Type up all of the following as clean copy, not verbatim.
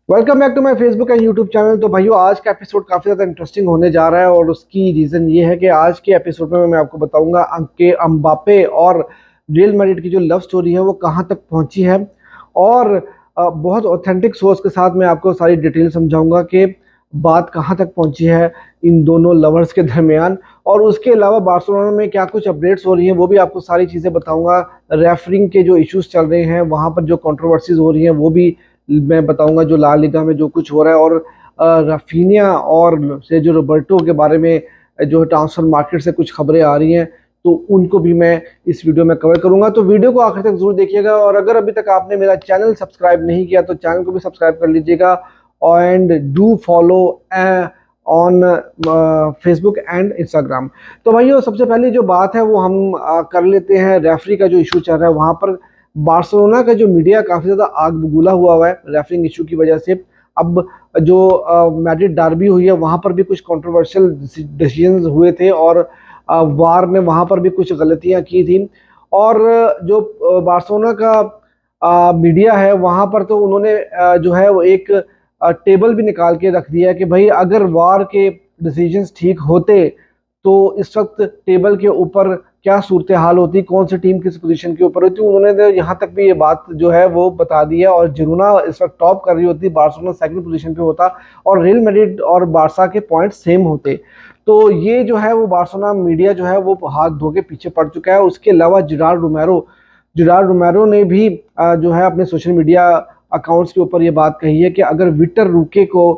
Welcome back to my Facebook and YouTube channel. तो भाइयों, आज का एपिसोड काफ़ी ज़्यादा इंटरेस्टिंग होने जा रहा है और उसकी रीज़न ये है कि आज के एपिसोड में मैं आपको बताऊंगा कि अम्बापे और रियल मैड्रिड की जो लव स्टोरी है वो कहाँ तक पहुंची है। और बहुत ऑथेंटिक सोर्स के साथ मैं आपको सारी डिटेल समझाऊंगा कि बात कहाँ तक पहुंची है इन दोनों लवर्स के दरमियान। और उसके अलावा बार्सिलोना में क्या कुछ अपडेट्स हो रही हैं वो भी आपको सारी चीज़ें बताऊंगा। रेफरिंग के जो इश्यूज चल रहे हैं, वहाँ पर जो कंट्रोवर्सीज हो रही हैं वो भी मैं बताऊंगा। जो ला लीगा में जो कुछ हो रहा है, और राफीनिया और से जो रोबर्टो के बारे में जो ट्रांसफर मार्केट से कुछ खबरें आ रही हैं, तो उनको भी मैं इस वीडियो में कवर करूंगा। तो वीडियो को आखिर तक जरूर देखिएगा, और अगर अभी तक आपने मेरा चैनल सब्सक्राइब नहीं किया तो चैनल को भी सब्सक्राइब कर लीजिएगा। And do follow on Facebook and Instagram. तो भाइयों, सबसे पहले जो बात है वो हम कर लेते हैं। रेफरी का जो इशू चल रहा है वहां पर बार्सिलोना का जो मीडिया काफी ज्यादा आग बबूला हुआ है रेफरिंग इशू की वजह से। अब जो मैड्रिड डार्बी हुई है वहां पर भी कुछ कंट्रोवर्शियल डिसीजंस हुए थे, और वार ने वहां पर भी कुछ गलतियां की थी। और जो बार्सिलोना का मीडिया है वहां पर तो उन्होंने जो है वो एक टेबल भी निकाल के रख दिया है कि भाई अगर वार के डिसीजंस ठीक होते तो इस वक्त टेबल के ऊपर क्या सूरत हाल होती, कौन सी टीम किस पोजीशन के ऊपर होती। उन्होंने तो यहाँ तक भी ये बात जो है वो बता दी है, और जिरोना इस वक्त टॉप कर रही होती, बार्सिलोना सेकंड पोजीशन पे होता, और रियल मैड्रिड और बारसा के पॉइंट सेम होते। तो ये जो है वो बार्सिलोना मीडिया जो है वो हाथ धो के पीछे पड़ चुका है। उसके अलावा जिरार्ड रोमेरो ने भी जो है अपने सोशल मीडिया अकाउंट्स के ऊपर ये बात कही है कि अगर विक्टर रूके को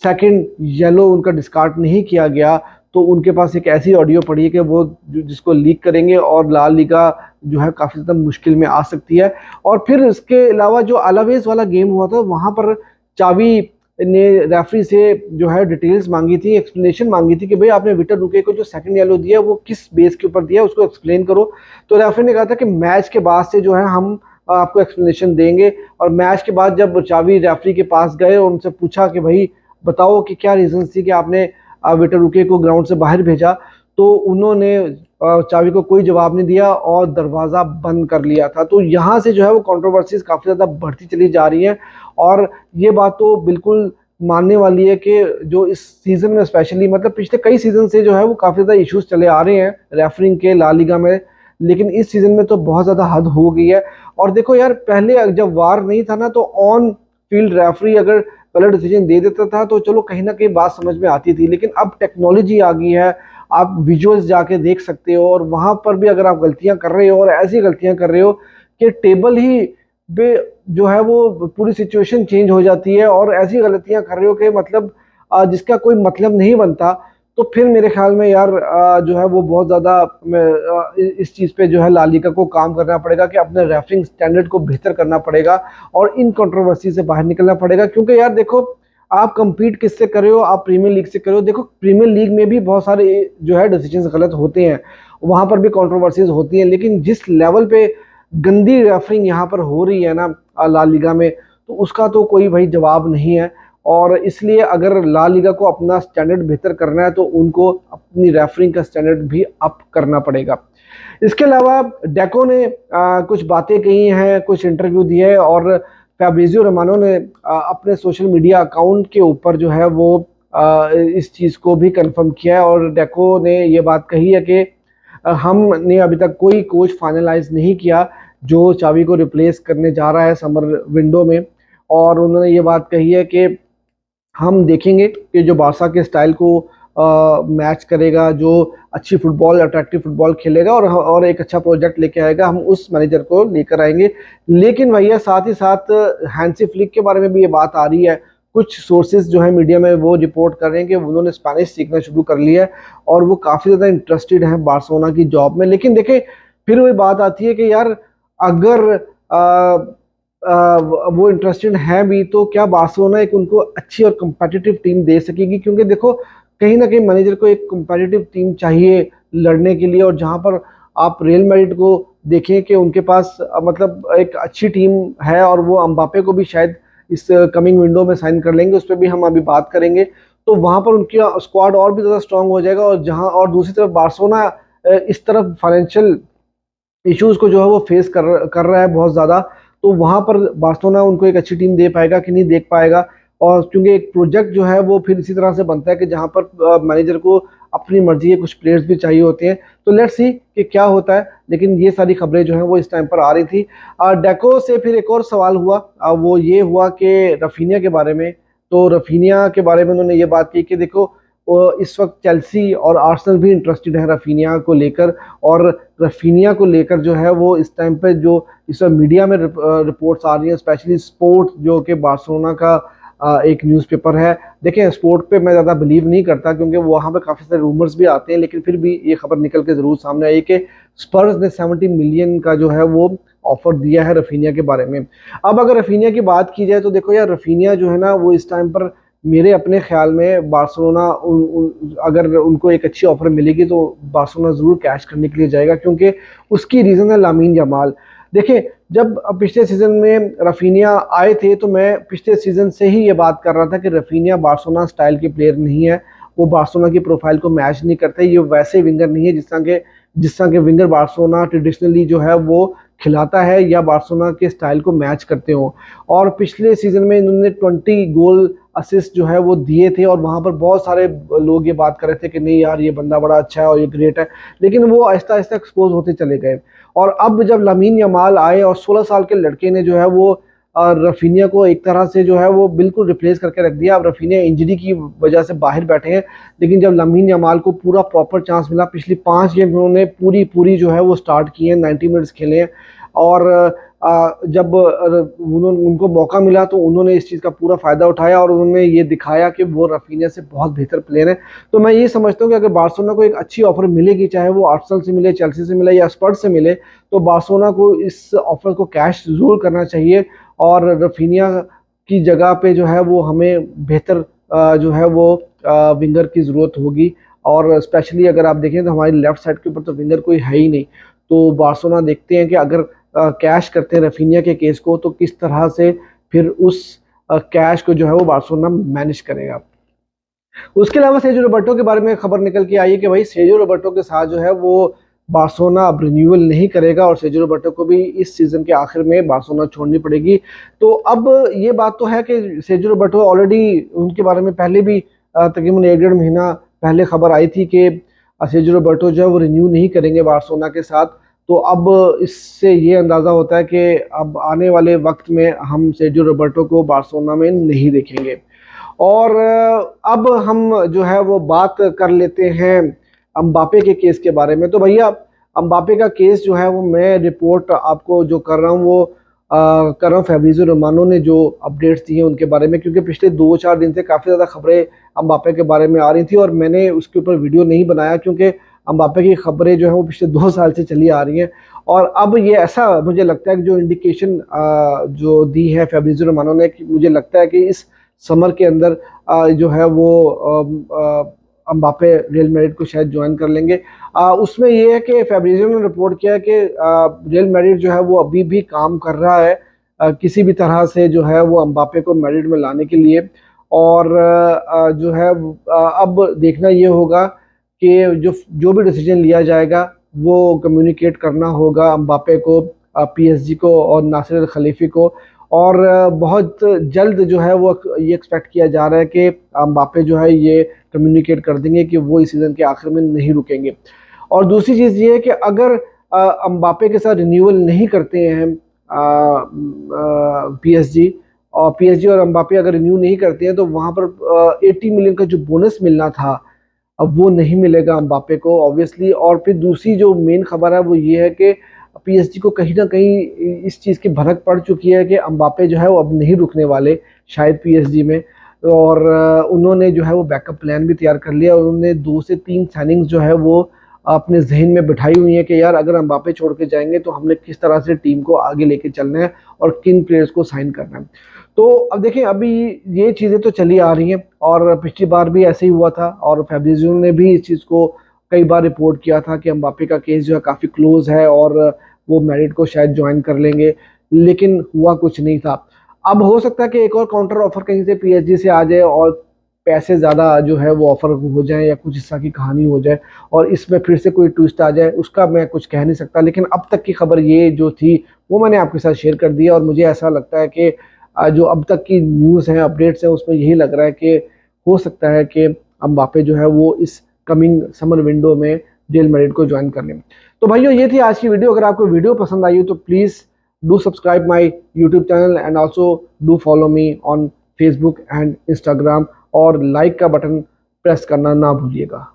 सेकंड येलो उनका डिस्कार्ड नहीं किया गया तो उनके पास एक ऐसी ऑडियो पड़ी है कि वो जिसको लीक करेंगे, और लाल लीगा जो है काफी ज्यादा मुश्किल में आ सकती है। और फिर इसके अलावा जो अलावेज वाला गेम हुआ था वहां पर चावी ने रेफरी से जो है डिटेल्स मांगी थी, एक्सप्लेनेशन मांगी थी कि भाई आपने विक्टर रुके को जो सेकंड येलो दिया वो किस बेस के ऊपर दिया, उसको एक्सप्लेन करो। तो रेफरी ने कहा था कि मैच के बाद से जो है हम आपको एक्सप्लेनेशन देंगे। और मैच के बाद जब चावी रेफरी के पास गए और उनसे पूछा कि भाई बताओ कि क्या रीजन थी कि आपने विक्टर रुके को ग्राउंड से बाहर भेजा, तो उन्होंने चावी को कोई जवाब नहीं दिया और दरवाजा बंद कर लिया था। तो यहाँ से जो है वो कंट्रोवर्सीज काफी ज्यादा बढ़ती चली जा रही है। और ये बात तो बिल्कुल मानने वाली है कि जो इस सीजन में स्पेशली, मतलब पिछले कई सीजन से जो है वो काफी ज्यादा इश्यूज चले आ रहे हैं रेफरिंग के ला लीगा में, लेकिन इस सीजन में तो बहुत ज्यादा हद हो गई है। और देखो यार, पहले जब वार नहीं था ना, तो ऑन फील्ड रेफरी अगर गलत डिसीजन दे देता था तो चलो कहीं ना कहीं बात समझ में आती थी, लेकिन अब टेक्नोलॉजी आ गई है, आप विजुअल्स जाके देख सकते हो, और वहां पर भी अगर आप गलतियां कर रहे हो और ऐसी गलतियां कर रहे हो कि टेबल ही बे जो है वो पूरी सिचुएशन चेंज हो जाती है, और ऐसी गलतियां कर रहे हो कि मतलब जिसका कोई मतलब नहीं बनता, तो फिर मेरे ख्याल में यार जो है वो बहुत ज्यादा इस चीज पे जो है ला लीगा को काम करना पड़ेगा कि अपने रेफरिंग स्टैंडर्ड को बेहतर करना पड़ेगा और इन कंट्रोवर्सी से बाहर निकलना पड़ेगा। क्योंकि यार देखो, आप कंपीट किससे कर रहे हो, आप प्रीमियर लीग से कर रहे हो। देखो प्रीमियर लीग में भी बहुत सारे जो है डिसीजंस गलत होते हैं, वहां पर भी कंट्रोवर्सीज होती हैं, लेकिन जिस लेवल पे गंदी रेफरिंग यहाँ पर हो रही है ना ला लीगा में, तो उसका तो कोई भाई जवाब नहीं है। और इसलिए अगर ला लीगा को अपना स्टैंडर्ड बेहतर करना है तो उनको अपनी रेफरिंग का स्टैंडर्ड भी अप करना पड़ेगा। इसके अलावा डेको ने कुछ बातें कही हैं, कुछ इंटरव्यू दिए है, और फैब्रिजियो रोमानो ने अपने सोशल मीडिया अकाउंट के ऊपर जो है वो इस चीज़ को भी कंफर्म किया है। और डेको ने ये बात कही है कि हमने अभी तक कोई कोच फाइनलाइज नहीं किया जो चावी को रिप्लेस करने जा रहा है समर विंडो में। और उन्होंने ये बात कही है कि हम देखेंगे कि जो बारसा के स्टाइल को मैच करेगा, जो अच्छी फुटबॉल, अट्रैक्टिव फुटबॉल खेलेगा और एक अच्छा प्रोजेक्ट लेके आएगा, हम उस मैनेजर को लेकर आएंगे। लेकिन भैया साथ ही साथ हैंसी फ्लिक के बारे में भी ये बात आ रही है। कुछ सोर्सेज जो है मीडिया में वो रिपोर्ट कर रहे हैं कि उन्होंने स्पेनिश सीखना शुरू कर लिया है और वो काफ़ी ज़्यादा इंटरेस्टेड हैं बार्सिलोना की जॉब में। लेकिन देखें, फिर वही बात आती है कि यार अगर वो इंटरेस्टेड हैं भी तो क्या बार्सिलोना एक उनको अच्छी और कम्पिटिटिव टीम दे सकेगी? क्योंकि देखो कहीं ना कहीं मैनेजर को एक कम्पिटिटिव टीम चाहिए लड़ने के लिए। और जहां पर आप रियल मैड्रिड को देखें कि उनके पास मतलब एक अच्छी टीम है, और वो अम्बापे को भी शायद इस कमिंग विंडो में साइन कर लेंगे, उस पर भी हम अभी बात करेंगे। तो वहां पर उनकी स्क्वाड और भी ज़्यादा स्ट्रांग हो जाएगा। और जहां और दूसरी तरफ बार्सिलोना इस तरफ फाइनेंशियल इश्यूज को जो है वो फेस कर रहा है बहुत ज़्यादा। तो वहां पर बार्सिलोना उनको एक अच्छी टीम दे पाएगा कि नहीं दे पाएगा, और क्योंकि एक प्रोजेक्ट जो है वो फिर इसी तरह से बनता है कि जहाँ पर मैनेजर को अपनी मर्जी के कुछ प्लेयर्स भी चाहिए होते हैं। तो लेट्स सी कि क्या होता है, लेकिन ये सारी खबरें जो हैं वो इस टाइम पर आ रही थी। डेको से फिर एक और सवाल हुआ, वो ये हुआ कि रफीनिया के बारे में। तो रफीनिया के बारे में उन्होंने ये बात की कि देखो, इस वक्त चेल्सी और आर्सेनल भी इंटरेस्टेड है रफीनिया को लेकर। और रफीनिया को लेकर जो है वो इस टाइम पे जो इस वक्त मीडिया में रिपोर्ट्स आ रही हैं, स्पेशली स्पोर्ट जो कि बार्सिलोना का एक न्यूज़पेपर है। देखिए, स्पोर्ट पे मैं ज़्यादा बिलीव नहीं करता क्योंकि वहाँ पे काफ़ी सारे रूमर्स भी आते हैं, लेकिन फिर भी ये खबर निकल के ज़रूर सामने आई कि स्पर्स ने 70 मिलियन का जो है वो ऑफर दिया है रफीनिया के बारे में। अब अगर रफीनिया की बात की जाए तो देखो यार, रफीनिया जो है ना वो इस टाइम पर मेरे अपने ख्याल में बार्सिलोना अगर उनको एक अच्छी ऑफर मिलेगी तो बार्सिलोना ज़रूर कैश करने के लिए जाएगा, क्योंकि उसकी रीज़न है लामीन जमाल। देखिए, जब पिछले सीजन में रफीनिया आए थे तो मैं पिछले सीजन से ही ये बात कर रहा था कि रफीनिया बार्सिलोना स्टाइल के प्लेयर नहीं है, वो बार्सिलोना की प्रोफाइल को मैच नहीं करते। ये वैसे विंगर नहीं है जिस तरह के विंगर बार्सिलोना ट्रेडिशनली जो है वो खिलाता है या बार्सिलोना के स्टाइल को मैच करते हो। और पिछले सीजन में इन्होंने 20 गोल असिस्ट जो है वो दिए थे, और वहाँ पर बहुत सारे लोग ये बात कर रहे थे कि नहीं यार, ये बंदा बड़ा अच्छा है और ये ग्रेट है, लेकिन वो आहिस्ता आहिस्ता एक्सपोज होते चले गए। और अब जब लामीन यमाल आए और 16 साल के लड़के ने जो है वो रफीनिया को एक तरह से जो है वो बिल्कुल रिप्लेस करके रख दिया। अब रफीनिया इंजरी की वजह से बाहर बैठे हैं, लेकिन जब लामीन यमाल को पूरा प्रॉपर चांस मिला, पिछली 5 गेम उन्होंने पूरी पूरी जो है वो स्टार्ट की है, 90 मिनट्स खेले हैं। और जब उन्होंने उनको मौका मिला तो उन्होंने इस चीज़ का पूरा फ़ायदा उठाया और उन्होंने ये दिखाया कि वो रफीनिया से बहुत बेहतर प्लेयर है। तो मैं ये समझता हूँ कि अगर बार्सिलोना को एक अच्छी ऑफर मिलेगी, चाहे वो आर्सेनल से मिले, चेल्सी से मिले या स्पर्स से मिले, तो बार्सिलोना को इस ऑफर को कैश ज़रूर करना चाहिए। और रफीनिया की जगह पे जो है वो हमें बेहतर जो है वो विंगर की ज़रूरत होगी। और स्पेशली अगर आप देखें तो हमारी लेफ्ट साइड के ऊपर तो विंगर कोई है ही नहीं। तो बार्सिलोना देखते हैं कि अगर कैश करते हैं रफीनिया के केस को तो किस तरह से फिर उस कैश को जो है वो बार्सिलोना मैनेज करेगा। उसके अलावा सेजो रोबर्टो के बारे में खबर निकल के आई है कि भाई सेजो रोबर्टो के साथ जो है वो बार्सिलोना अब रिन्यूअल नहीं करेगा और सेजो रोबर्टो को भी इस सीजन के आखिर में बार्सिलोना छोड़नी पड़ेगी। तो अब ये बात तो है कि सेजो रोबर्टो ऑलरेडी, उनके बारे में पहले भी तकरीबन 1 डेढ़ महीना पहले खबर आई थी कि सेजो रोबर्टो जो है वो रिन्यू नहीं करेंगे बार्सिलोना के साथ। तो अब इससे ये अंदाज़ा होता है कि अब आने वाले वक्त में हम सेजो रोबर्टो को बार्सिलोना में नहीं देखेंगे। और अब हम जो है वो बात कर लेते हैं अम्बापे के केस के बारे में। तो भैया, अम्बापे का केस जो है वो मैं रिपोर्ट आपको जो कर रहा हूँ वो कर रहा हूँ फैब्रिज़ियो रोमानो ने जो अपडेट्स दी हैं उनके बारे में, क्योंकि पिछले 2-4 दिन से काफ़ी ज़्यादा खबरें अम्बापे के बारे में आ रही थी और मैंने उसके ऊपर वीडियो नहीं बनाया क्योंकि अम्बापे की खबरें जो है वो पिछले 2 साल से चली आ रही हैं। और अब ये ऐसा मुझे लगता है कि जो इंडिकेशन जो दी है फैब्रिज़ियो रोमानो ने, कि मुझे लगता है कि इस समर के अंदर जो है वो अम्बापे रियल मैड्रिड को शायद ज्वाइन कर लेंगे। उसमें ये है कि फैब्रिज़ियो ने रिपोर्ट किया है कि रियल मैड्रिड जो है वो अभी भी काम कर रहा है किसी भी तरह से जो है वो अम्बापे को मैड्रिड में लाने के लिए। और जो है अब देखना ये होगा कि जो भी डिसीजन लिया जाएगा वो कम्युनिकेट करना होगा अम्बापे को, पीएसजी को और नासिर अल खलीफी को। और बहुत जल्द जो है वो ये एक्सपेक्ट किया जा रहा है कि अम्बापे जो है ये कम्युनिकेट कर देंगे कि वो इस सीज़न के आखिर में नहीं रुकेंगे। और दूसरी चीज़ ये है कि अगर अम्बापे के साथ रिन्यूअल नहीं करते हैं पीएसजी, और पीएसजी और अम्बापे अगर रिन्यू नहीं करते हैं तो वहाँ पर 80 मिलियन का जो बोनस मिलना था अब वो नहीं मिलेगा अम्बापे को ऑब्वियसली। और फिर दूसरी जो मेन खबर है वो ये है कि पीएसजी को कहीं ना कहीं इस चीज़ की भनक पड़ चुकी है कि अम्बापे जो है वो अब नहीं रुकने वाले शायद पीएसजी में। और उन्होंने जो है वो बैकअप प्लान भी तैयार कर लिया। उन्होंने 2 से 3 साइनिंग्स जो है वो अपने जहन में बिठाई हुई है कि यार अगर अम्बापे छोड़ के जाएंगे तो हमने किस तरह से टीम को आगे लेके चलना है और किन प्लेयर्स को साइन करना है। तो अब देखिए, अभी ये चीज़ें तो चली आ रही हैं और पिछली बार भी ऐसे ही हुआ था और फैब्रिज़ियो ने भी इस चीज़ को कई बार रिपोर्ट किया था कि अम्बापे का केस जो है काफ़ी क्लोज है और वो मैड्रिड को शायद ज्वाइन कर लेंगे, लेकिन हुआ कुछ नहीं था। अब हो सकता है कि एक और काउंटर ऑफर कहीं से पीएसजी से आ जाए और पैसे ज़्यादा जो है वो ऑफर हो जाए या कुछ इस तरह की कहानी हो जाए और इसमें फिर से कोई ट्विस्ट आ जाए, उसका मैं कुछ कह नहीं सकता। लेकिन अब तक की खबर ये जो थी वो मैंने आपके साथ शेयर कर दी और मुझे ऐसा लगता है कि जो अब तक की न्यूज़ हैं, अपडेट्स हैं, उसमें यही लग रहा है कि हो सकता है कि एम्बापे जो है वो इस कमिंग समर विंडो में रियल मैड्रिड को ज्वाइन कर लें। तो भाइयों ये थी आज की वीडियो। अगर आपको वीडियो पसंद आई हो तो please do subscribe my YouTube channel and also do follow me on Facebook and Instagram, और लाइक का बटन प्रेस करना ना भूलिएगा।